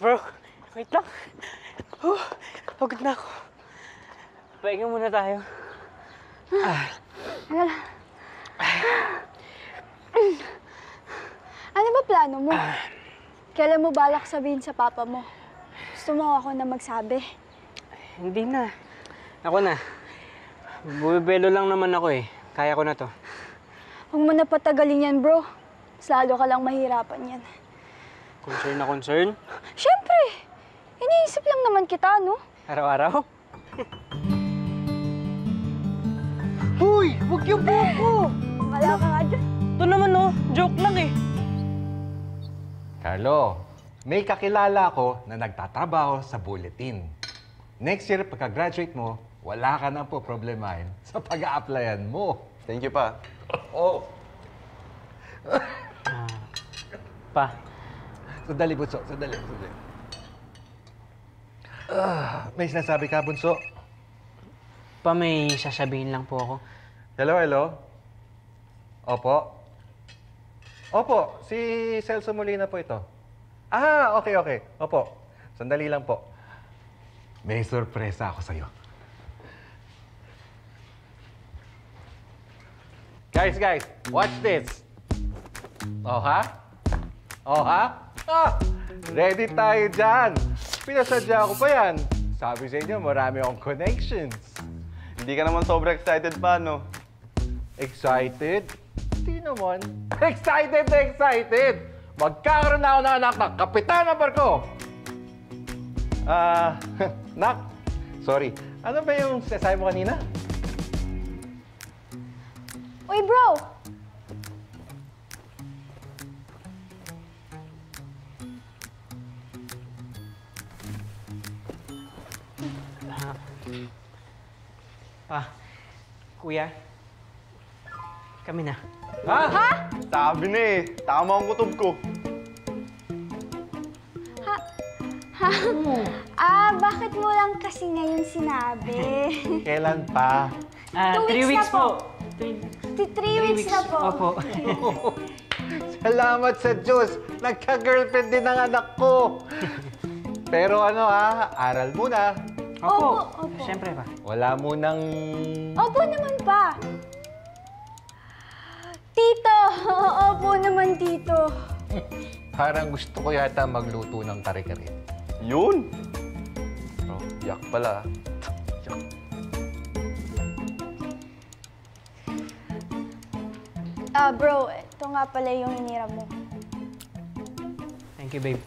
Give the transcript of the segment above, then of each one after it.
Bro, wait lang. Pagod na ako. Pahinga muna tayo. Ano ba plano mo? Kailan mo balak sabihin sa papa mo? Gusto mo ako na magsabi? Hindi na. Ako na. Bumibelo lang naman ako eh. Kaya ko na to. Huwag mo na patagalin yan, bro. Mas lalo ka lang mahirapan yan. Concern na concern? Siyempre! Iniisip lang naman kita, no? Araw-araw? Huy! Huwag yung buko! Wala ka nga dyan. Ito naman oh, joke lang eh. Carlo, may kakilala ako na nagtatrabaho sa bulletin. Next year, pagka-graduate mo, wala ka na po problemahin sa pag-a-applyan mo. Thank you, pa. Oh! Pa, Sandali, Bunso. Sandali. May sinasabi ka, Bunso? pa may sasabihin lang po ako. Hello? Opo? Opo, si Celso Molina po ito. Okay. Opo, sandali lang po. May sorpresa ako sa'yo. Guys, watch this. Oh, ha? Ready tayo dyan. Pinasadya ko pa yan. Sabi sa inyo, marami akong connections. Hindi ka naman sobrang excited pa, no? Excited? Hindi naman. Excited! Magkakaroon na ako ng anak na kapitan ng barko! Nak, sorry. Ano ba yung sinasabi mo kanina? Uy, bro! Pa, kuya, kami na. Ha? Sabi na eh. Tama ang kutob ko. Bakit mo lang kasi ngayon sinabi? Kailan pa? 2 3 weeks weeks na po. po. 3 weeks na po. Opo. Salamat sa Diyos! Nagka-girlfriend din ang anak ko! Pero aral muna. Opo. Opo. Siyempre pa. Wala munang... Opo naman pa. Tito! Opo naman, tito. Parang gusto ko yata magluto ng kare-kare. Yun! Oh, yak pala. Bro, ito nga pala yung hiniram mo. Thank you, babe.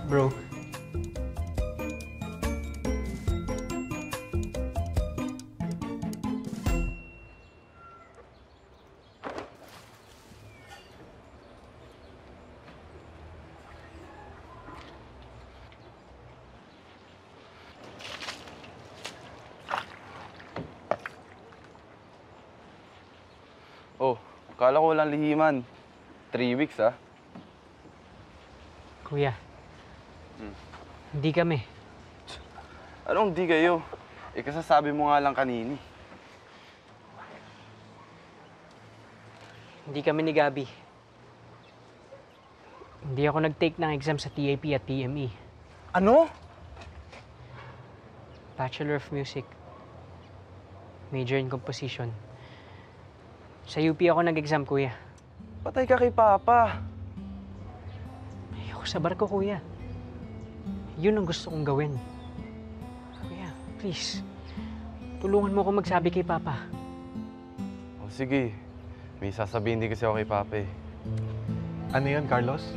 Bro, Oh, kala ko walang lihiman. 3 weeks, ah. kuya. Hindi kami. Anong di kayo? Kasasabi mo nga lang kanini. Hindi kami ni Gabi. Hindi ako nag-take ng exam sa TAP at TME. Ano? Bachelor of Music. Major in Composition. Sa UP ako nag-exam, kuya. Patay ka kay Papa. Ayoko sa barko, kuya. Yun ang gusto kong gawin. Kuya, please. Tulungan mo ako magsabi kay Papa. Oh, sige. May sasabihin din kasi ako kay Papa eh. Ano yun, Carlos?